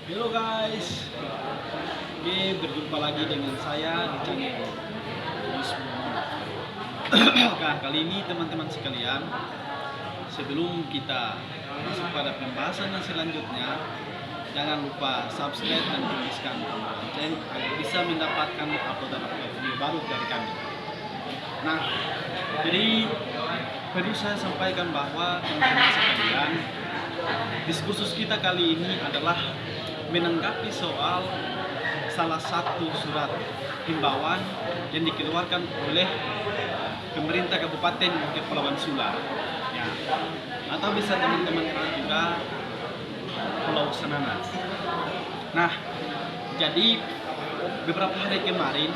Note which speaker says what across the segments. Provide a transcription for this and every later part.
Speaker 1: Halo guys, oke berjumpa lagi dengan saya di channel Turismo. Nah, kali ini teman-teman sekalian, sebelum kita masuk pada pembahasan yang selanjutnya, jangan lupa subscribe dan tuliskan tombol lonceng agar bisa mendapatkan upload-upload video baru dari kami. Nah, jadi perlu saya sampaikan bahwa teman-teman sekalian, diskursus kita kali ini adalah menanggapi soal salah satu surat himbauan yang dikeluarkan oleh pemerintah Kabupaten Kepulauan Sula, ya, atau bisa teman-teman kenal juga Pulau Sanana. Nah, jadi beberapa hari kemarin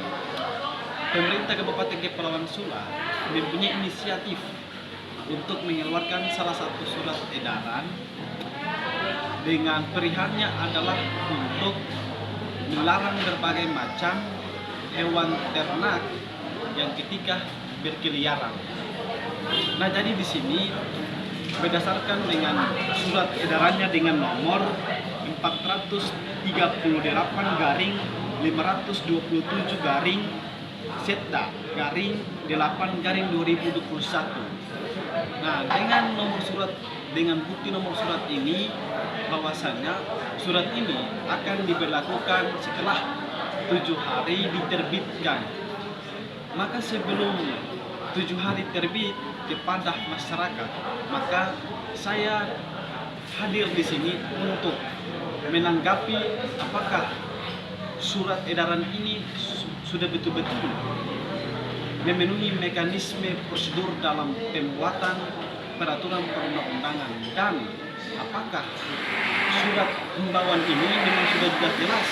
Speaker 1: pemerintah Kabupaten Kepulauan Sula mempunyai inisiatif untuk mengeluarkan salah satu surat edaran dengan perihannya adalah untuk melarang berbagai macam hewan ternak yang ketika berkeliaran. Nah, jadi di sini berdasarkan dengan surat edarannya dengan nomor 438 garing 527 garing Setda garing 8 garing 2021. Nah, dengan bukti nomor surat ini, bahwasannya surat ini akan diberlakukan setelah 7 hari diterbitkan. Maka sebelum 7 hari terbit kepada masyarakat, maka saya hadir di sini untuk menanggapi apakah surat edaran ini sudah betul-betul memenuhi mekanisme prosedur dalam pembuatan peraturan perundang-undangan, dan apakah surat himbauan ini memang sudah jelas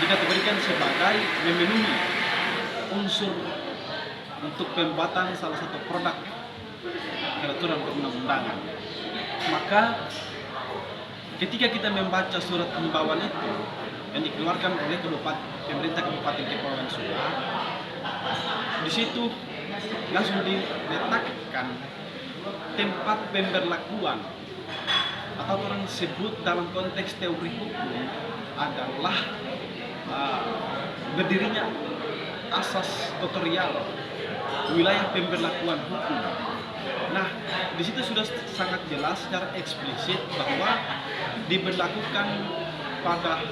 Speaker 1: dikategorikan sebagai memenuhi unsur untuk pembuatan salah satu produk peraturan perundang-undangan. Maka ketika kita membaca surat himbauan itu yang dikeluarkan oleh pemerintah Kabupaten Kepulauan Sula, di situ langsung diletakkan tempat pemberlakuan, atau orang sebut dalam konteks teori hukum adalah berdirinya asas tutorial wilayah pemberlakuan hukum. Nah, di situ sudah sangat jelas secara eksplisit bahwa diberlakukan pada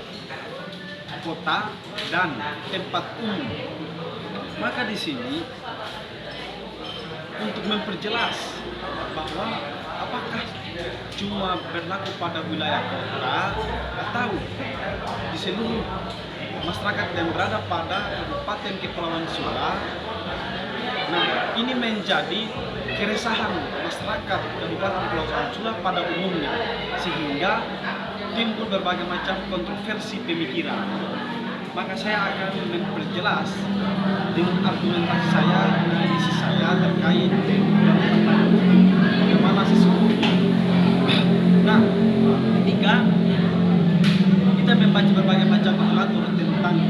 Speaker 1: kota dan tempat umum. Maka di sini untuk memperjelas bahwa apakah cuma berlaku pada wilayah kota atau di seluruh masyarakat yang berada pada Kabupaten Kepulauan Sula. Nah, ini menjadi keresahan masyarakat Kabupaten Kepulauan Sula pada umumnya, sehingga timbul berbagai macam kontroversi pemikiran. Maka saya akan memperjelas dengan argumentasi saya, analisis saya terkait bagaimana sesungguhnya. Nah, ketika kita membaca berbagai macam literatur tentang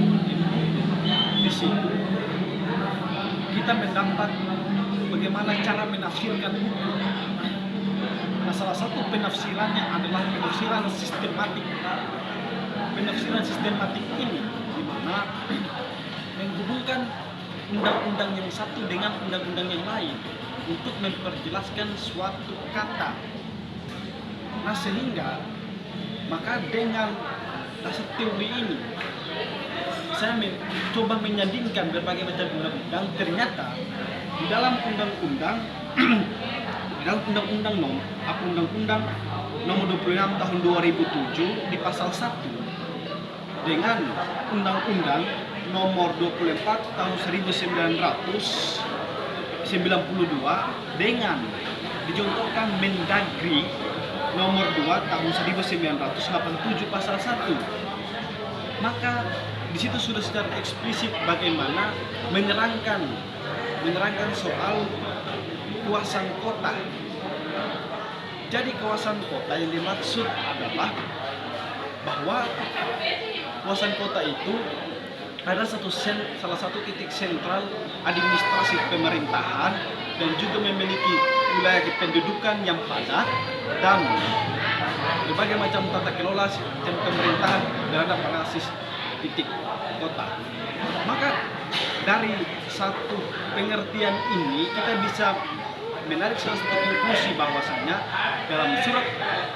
Speaker 1: di situ, kita mendapat bagaimana cara menafsirkan hukum. Nah, salah satu penafsirannya adalah penafsiran sistematik. Penafsiran sistematik ini di mana menghubungkan undang-undang yang satu dengan undang-undang yang lain untuk memperjelaskan suatu kata. Nah, sehingga maka dengan dasar teori ini saya mencoba menyandingkan berbagai macam undang-undang. Ternyata di dalam undang-undang undang-undang nomor 26 tahun 2007 di pasal 1 dengan undang-undang nomor 24 tahun 1992 dengan dicontohkan Mendagri nomor 2 tahun 1987 pasal 1. Maka di situ sudah secara eksplisit bagaimana menerangkan soal kawasan kota. Jadi kawasan kota yang dimaksud adalah bahwa kawasan kota itu adalah salah satu titik sentral administrasi pemerintahan dan juga memiliki wilayah kependudukan yang padat dan berbagai macam tata kelola sistem pemerintahan terhadap analisis titik kota. Maka dari satu pengertian ini kita bisa menarik salah satu konklusi bahwasannya dalam surat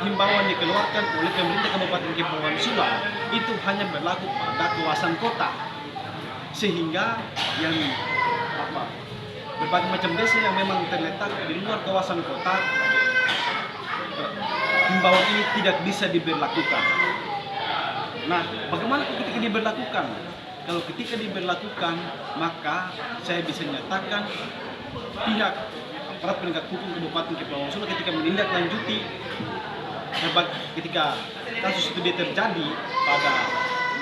Speaker 1: himbauan dikeluarkan oleh pemerintah Kabupaten Kepulauan Sula itu hanya berlaku pada kawasan kota, sehingga yang berbagai macam desa yang memang terletak di luar kawasan kota, himbauan ini tidak bisa diberlakukan. Nah, bagaimana ketika diberlakukan? Kalau ketika diberlakukan, maka saya bisa menyatakan pihak para penegak hukum Kabupaten Kepulauan Sula ketika menindaklanjuti ketika kasus itu terjadi pada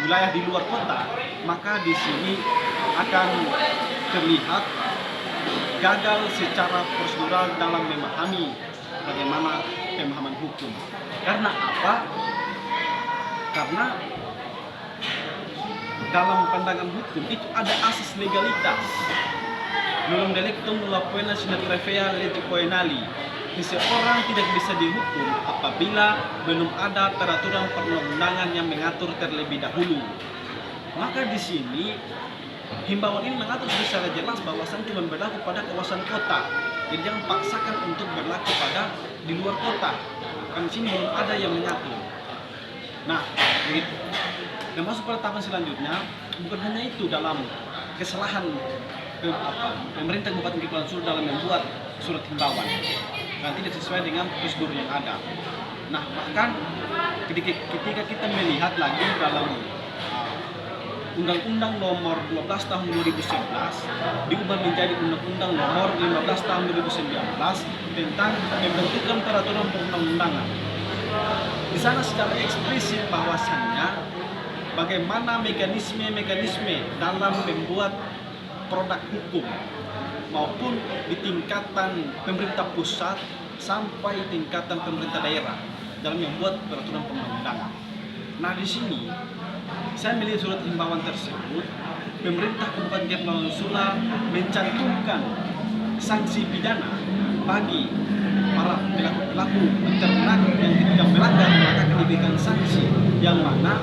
Speaker 1: wilayah di luar kota, maka di sini akan terlihat gagal secara prosedural dalam memahami bagaimana pemahaman hukum. Karena apa? Karena dalam pandangan hukum itu ada asas legalitas. Non delictum nulla pena sine previa legge poenali. Seseorang tidak bisa dihukum apabila belum ada peraturan perundang-undangan yang mengatur terlebih dahulu. Maka di sini himbauan ini mengatur secara jelas bahwasan cuma berlaku pada kawasan kota. Jadi jangan paksakan untuk berlaku pada di luar kota. Kan di sini belum ada yang mengatur. Nah, begitu. Dan masuk pada tahapan selanjutnya, bukan hanya itu dalam kesalahan pemerintah Kabupaten Kepulauan Sula dalam membuat surat himbauan dan tidak sesuai dengan prosedur yang ada. Nah, bahkan ketika kita melihat lagi dalam Undang-Undang Nomor 12 Tahun 2011 diubah menjadi Undang-Undang Nomor 15 Tahun 2019 tentang pembentukan peraturan perundang-undangan. Di sana secara eksplisit bahwasannya bagaimana mekanisme dalam membuat produk hukum maupun di tingkatan pemerintah pusat sampai tingkatan pemerintah daerah dalam membuat peraturan perundang-undangan. Nah, di sini saya melihat surat himbauan tersebut, pemerintah Kabupaten Kepulauan Sula mencantumkan sanksi pidana bagi para pelaku ternak yang ketika melanggar maka akan diberikan sanksi, yang mana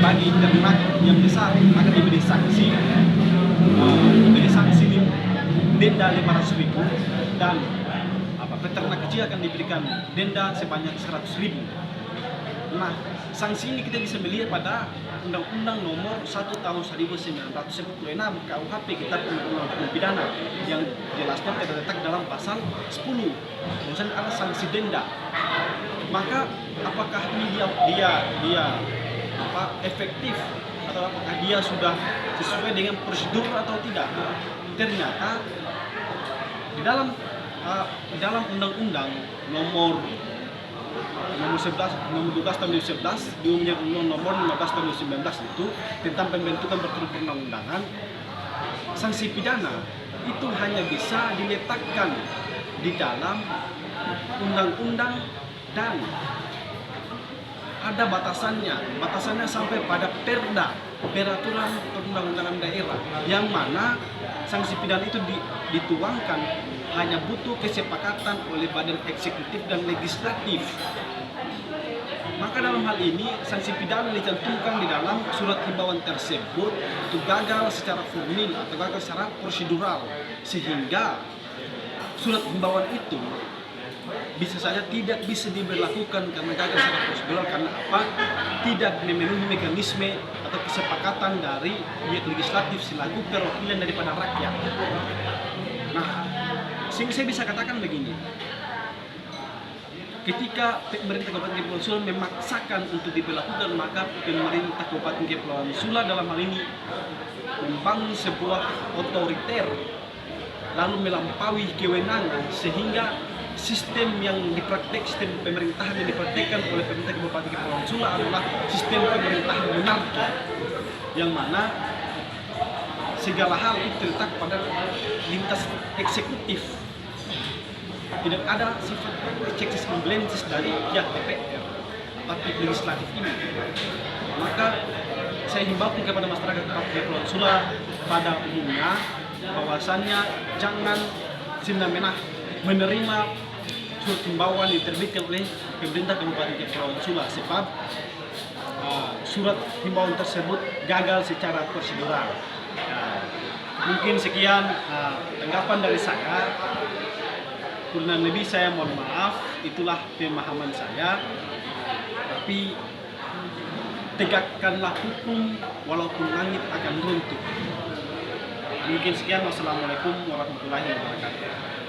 Speaker 1: bagi ternak yang besar akan diberi sanksi denda 500.000 dan peternak kecil akan diberikan denda sebanyak 100.000. Nah, sanksi ini kita bisa melihat pada Undang-Undang Nomor 1 Tahun 1996 KUHP, Kitab Undang-Undang Hukum Pidana, yang jelasnya terletak dalam pasal 10. Kemudian ada sanksi denda. Maka apakah ini dia efektif atau apakah dia sudah sesuai dengan prosedur atau tidak? Ternyata di dalam Undang-Undang Nomor 12 Tahun 2011 diumumnya Nomor 15 Tahun 2019 itu tentang pembentukan peraturan perundang-undangan, sanksi pidana itu hanya bisa diletakkan di dalam undang-undang dan ada batasannya sampai pada peraturan perundang-undangan daerah, yang mana sanksi pidana itu dituangkan hanya butuh kesepakatan oleh badan eksekutif dan legislatif. Maka dalam hal ini sanksi pidana dicantumkan di dalam surat himbauan tersebut itu gagal secara formil atau gagal secara prosedural, sehingga surat himbauan itu bisa saja tidak bisa diberlakukan karena gagal secara prosedural. Karena apa? Tidak memenuhi mekanisme atau kesepakatan dari pihak legislatif selaku perwakilan daripada rakyat. Nah, sehingga saya bisa katakan begini, ketika pemerintah Kabupaten Kepulauan Sula memaksakan untuk diberlakukan, maka pemerintah Kabupaten Kepulauan Sula dalam hal ini membangun sebuah otoriter lalu melampaui kewenangan, sehingga sistem pemerintahan yang dipraktekkan oleh pemerintah Kabupaten Kepulauan Sula adalah sistem pemerintahan monarki, yang mana segala hal itu terletak pada lintas eksekutif. Tidak ada sifat checks and balances dari pihak DPR, tapi legislatif ini. Maka saya himbaukan kepada masyarakat Kepulauan Sula pada umumnya bahwasannya jangan semena-mena menerima surat himbauan diterbitkan oleh pemerintah Kabupaten Kepulauan Sula sebab surat himbauan tersebut gagal secara prosedural. Mungkin sekian tanggapan dari saya. Kurang lebih saya mohon maaf, itulah pemahaman saya. Tapi tegakkanlah hukum walaupun langit akan runtuh. Mungkin sekian. Wassalamualaikum warahmatullahi wabarakatuh.